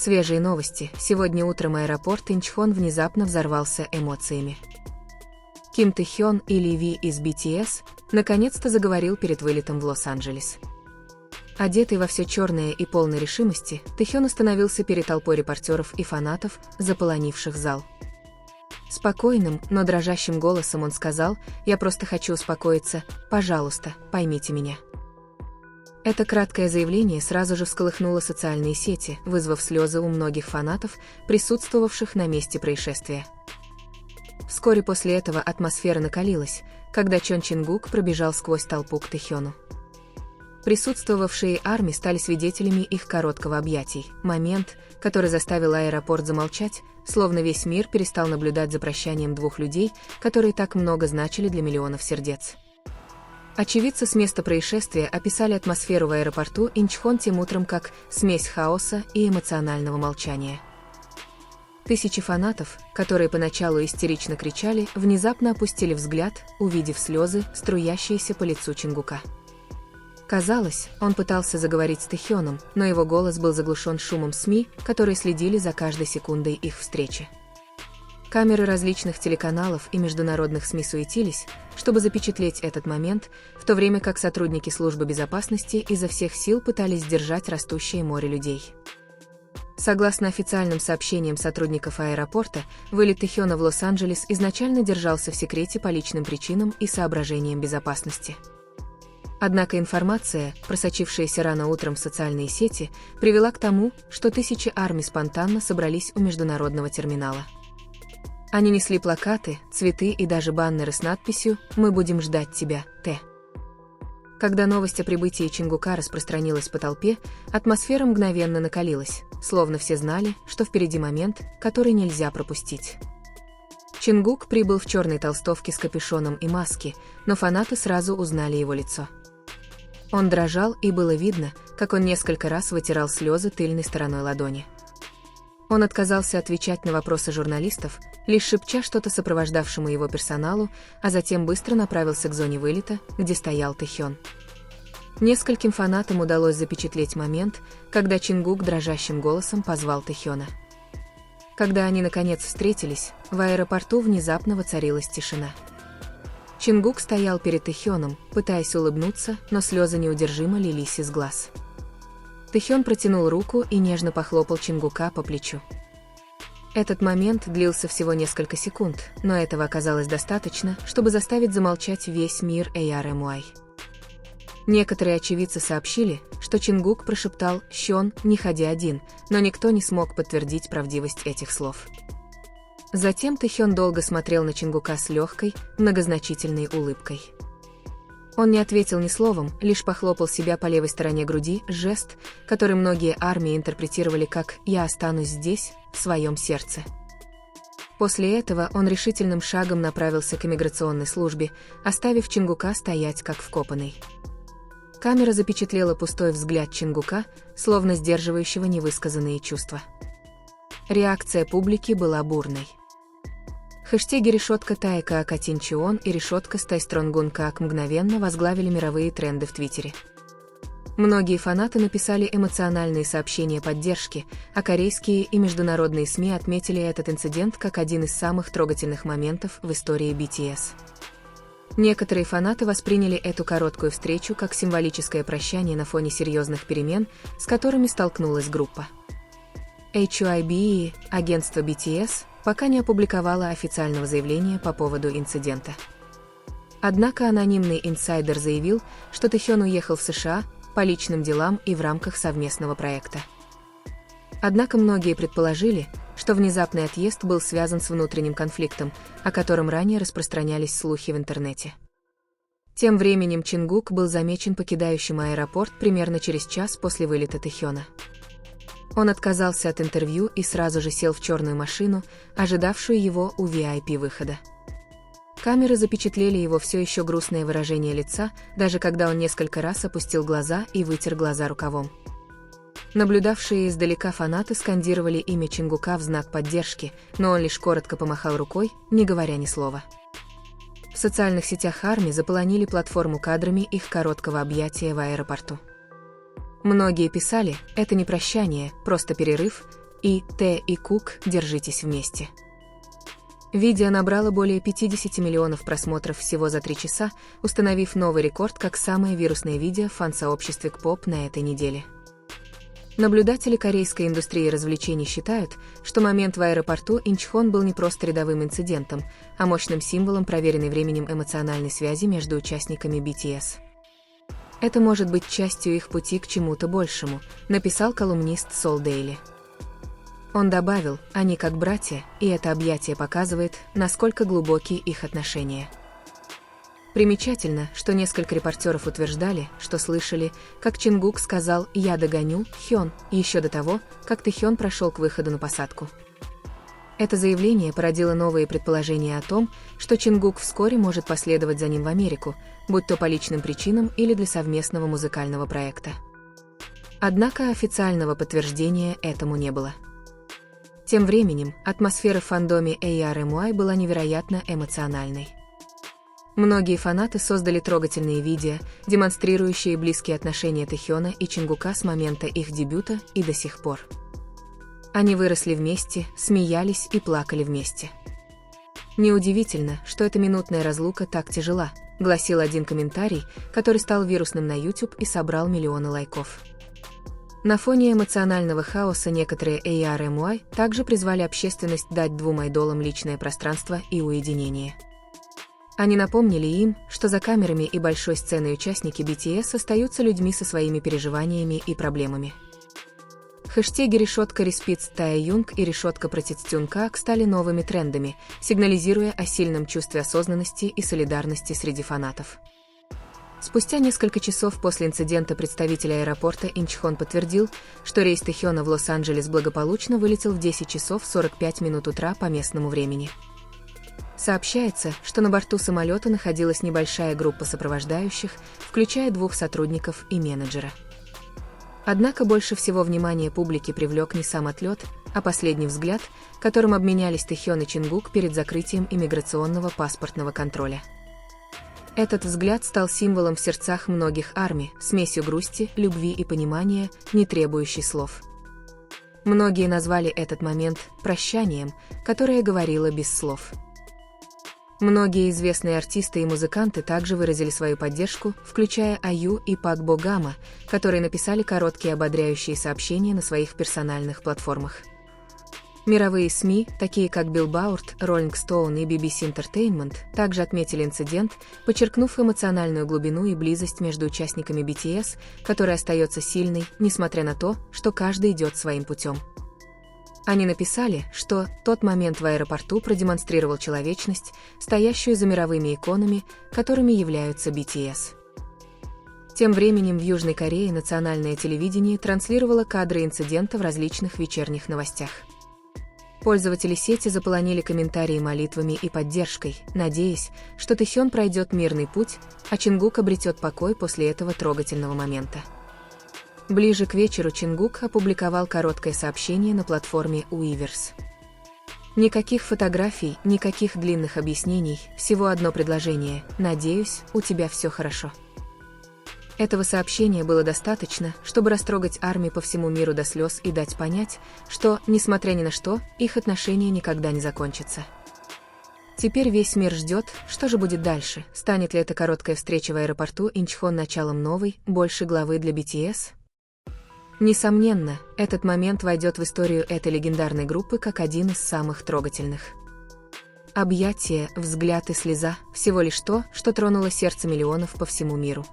Свежие новости. Сегодня утром аэропорт Инчхон внезапно взорвался эмоциями. Ким Тэхён или Ви из BTS наконец-то заговорил перед вылетом в Лос-Анджелес. Одетый во все черное и полной решимости, Тэхён остановился перед толпой репортеров и фанатов, заполонивших зал. Спокойным, но дрожащим голосом он сказал: «Я просто хочу успокоиться, пожалуйста, поймите меня». Это краткое заявление сразу же всколыхнуло социальные сети, вызвав слезы у многих фанатов, присутствовавших на месте происшествия. Вскоре после этого атмосфера накалилась, когда Чон Чингук пробежал сквозь толпу к Тэхёну. Присутствовавшие армии стали свидетелями их короткого объятий, момент, который заставил аэропорт замолчать, словно весь мир перестал наблюдать за прощанием двух людей, которые так много значили для миллионов сердец. Очевидцы с места происшествия описали атмосферу в аэропорту Инчхон тем утром как «смесь хаоса и эмоционального молчания». Тысячи фанатов, которые поначалу истерично кричали, внезапно опустили взгляд, увидев слезы, струящиеся по лицу Чингука. Казалось, он пытался заговорить с Тэхёном, но его голос был заглушен шумом СМИ, которые следили за каждой секундой их встречи. Камеры различных телеканалов и международных СМИ суетились, чтобы запечатлеть этот момент, в то время как сотрудники службы безопасности изо всех сил пытались сдержать растущее море людей. Согласно официальным сообщениям сотрудников аэропорта, вылет Тэхёна в Лос-Анджелес изначально держался в секрете по личным причинам и соображениям безопасности. Однако информация, просочившаяся рано утром в социальные сети, привела к тому, что тысячи армий спонтанно собрались у международного терминала. Они несли плакаты, цветы и даже баннеры с надписью «Мы будем ждать тебя, Т». Когда новость о прибытии Чингука распространилась по толпе, атмосфера мгновенно накалилась, словно все знали, что впереди момент, который нельзя пропустить. Чингук прибыл в черной толстовке с капюшоном и маске, но фанаты сразу узнали его лицо. Он дрожал, и было видно, как он несколько раз вытирал слезы тыльной стороной ладони. Он отказался отвечать на вопросы журналистов, лишь шепча что-то сопровождавшему его персоналу, а затем быстро направился к зоне вылета, где стоял Тэхён. Нескольким фанатам удалось запечатлеть момент, когда Чингук дрожащим голосом позвал Тэхёна. Когда они наконец встретились, в аэропорту внезапно воцарилась тишина. Чингук стоял перед Тэхёном, пытаясь улыбнуться, но слезы неудержимо лились из глаз. Тэхён протянул руку и нежно похлопал Чингука по плечу. Этот момент длился всего несколько секунд, но этого оказалось достаточно, чтобы заставить замолчать весь мир ARMY. Некоторые очевидцы сообщили, что Чингук прошептал «Щон, не ходи один», но никто не смог подтвердить правдивость этих слов. Затем Тэхён долго смотрел на Чингука с легкой, многозначительной улыбкой. Он не ответил ни словом, лишь похлопал себя по левой стороне груди, жест, который многие армии интерпретировали как «я останусь здесь, в своем сердце». После этого он решительным шагом направился к иммиграционной службе, оставив Чингука стоять как вкопанный. Камера запечатлела пустой взгляд Чингука, словно сдерживающего невысказанные чувства. Реакция публики была бурной. Хэштеги «решетка Тайка Акатинчион» и «решетка Стайстронгун Как» мгновенно возглавили мировые тренды в Твиттере. Многие фанаты написали эмоциональные сообщения поддержки, а корейские и международные СМИ отметили этот инцидент как один из самых трогательных моментов в истории BTS. Некоторые фанаты восприняли эту короткую встречу как символическое прощание на фоне серьезных перемен, с которыми столкнулась группа. HYBE, агентство BTS, пока не опубликовало официального заявления по поводу инцидента. Однако анонимный инсайдер заявил, что Тэхён уехал в США по личным делам и в рамках совместного проекта. Однако многие предположили, что внезапный отъезд был связан с внутренним конфликтом, о котором ранее распространялись слухи в интернете. Тем временем Чингук был замечен покидающим аэропорт примерно через час после вылета Тэхёна. Он отказался от интервью и сразу же сел в черную машину, ожидавшую его у VIP-выхода. Камеры запечатлели его все еще грустное выражение лица, даже когда он несколько раз опустил глаза и вытер глаза рукавом. Наблюдавшие издалека фанаты скандировали имя Чингука в знак поддержки, но он лишь коротко помахал рукой, не говоря ни слова. В социальных сетях армии заполонили платформу кадрами их короткого объятия в аэропорту. Многие писали: «Это не прощание, просто перерыв», и Т и Кук «Держитесь вместе». Видео набрало более 50 миллионов просмотров всего за 3 часа, установив новый рекорд как самое вирусное видео в фан-сообществе K-pop на этой неделе. Наблюдатели корейской индустрии развлечений считают, что момент в аэропорту Инчхон был не просто рядовым инцидентом, а мощным символом проверенной временем эмоциональной связи между участниками BTS. Это может быть частью их пути к чему-то большему, написал колумнист Seoul Daily. Он добавил, они как братья, и это объятие показывает, насколько глубоки их отношения. Примечательно, что несколько репортеров утверждали, что слышали, как Чингук сказал «Я догоню, Хён» еще до того, как Тэхён прошел к выходу на посадку. Это заявление породило новые предположения о том, что Чингук вскоре может последовать за ним в Америку, будь то по личным причинам или для совместного музыкального проекта. Однако официального подтверждения этому не было. Тем временем, атмосфера в фандоме ARMY была невероятно эмоциональной. Многие фанаты создали трогательные видео, демонстрирующие близкие отношения Тэхёна и Чингука с момента их дебюта и до сих пор. Они выросли вместе, смеялись и плакали вместе. Неудивительно, что эта минутная разлука так тяжела, гласил один комментарий, который стал вирусным на YouTube и собрал миллионы лайков. На фоне эмоционального хаоса некоторые ARMY также призвали общественность дать двум айдолам личное пространство и уединение. Они напомнили им, что за камерами и большой сценой участники BTS остаются людьми со своими переживаниями и проблемами. Хэштеги «Респиц Тая Юнг» и «Протицтюнкак» стали новыми трендами, сигнализируя о сильном чувстве осознанности и солидарности среди фанатов. Спустя несколько часов после инцидента представитель аэропорта Инчхон подтвердил, что рейс Тэхёна в Лос-Анджелес благополучно вылетел в 10 часов 45 минут утра по местному времени. Сообщается, что на борту самолета находилась небольшая группа сопровождающих, включая 2 сотрудников и менеджера. Однако больше всего внимания публики привлек не сам отлет, а последний взгляд, которым обменялись Тэхён и Чингук перед закрытием иммиграционного паспортного контроля. Этот взгляд стал символом в сердцах многих армий, смесью грусти, любви и понимания, не требующей слов. Многие назвали этот момент «прощанием», которое говорило без слов. Многие известные артисты и музыканты также выразили свою поддержку, включая IU и Пак Бо Гама, которые написали короткие ободряющие сообщения на своих персональных платформах. Мировые СМИ, такие как Billboard, Rolling Stone и BBC Entertainment, также отметили инцидент, подчеркнув эмоциональную глубину и близость между участниками BTS, которая остается сильной, несмотря на то, что каждый идет своим путем. Они написали, что тот момент в аэропорту продемонстрировал человечность, стоящую за мировыми иконами, которыми являются BTS. Тем временем в Южной Корее национальное телевидение транслировало кадры инцидента в различных вечерних новостях. Пользователи сети заполонили комментарии молитвами и поддержкой, надеясь, что Тэхён пройдет мирный путь, а Чингук обретет покой после этого трогательного момента. Ближе к вечеру Чингук опубликовал короткое сообщение на платформе Weverse. Никаких фотографий, никаких длинных объяснений, всего одно предложение: «Надеюсь, у тебя все хорошо». Этого сообщения было достаточно, чтобы растрогать армии по всему миру до слез и дать понять, что, несмотря ни на что, их отношения никогда не закончатся. Теперь весь мир ждет, что же будет дальше, станет ли эта короткая встреча в аэропорту Инчхон началом новой, большей главы для BTS? Несомненно, этот момент войдет в историю этой легендарной группы как один из самых трогательных. Объятие, взгляд и слеза – всего лишь то, что тронуло сердце миллионов по всему миру.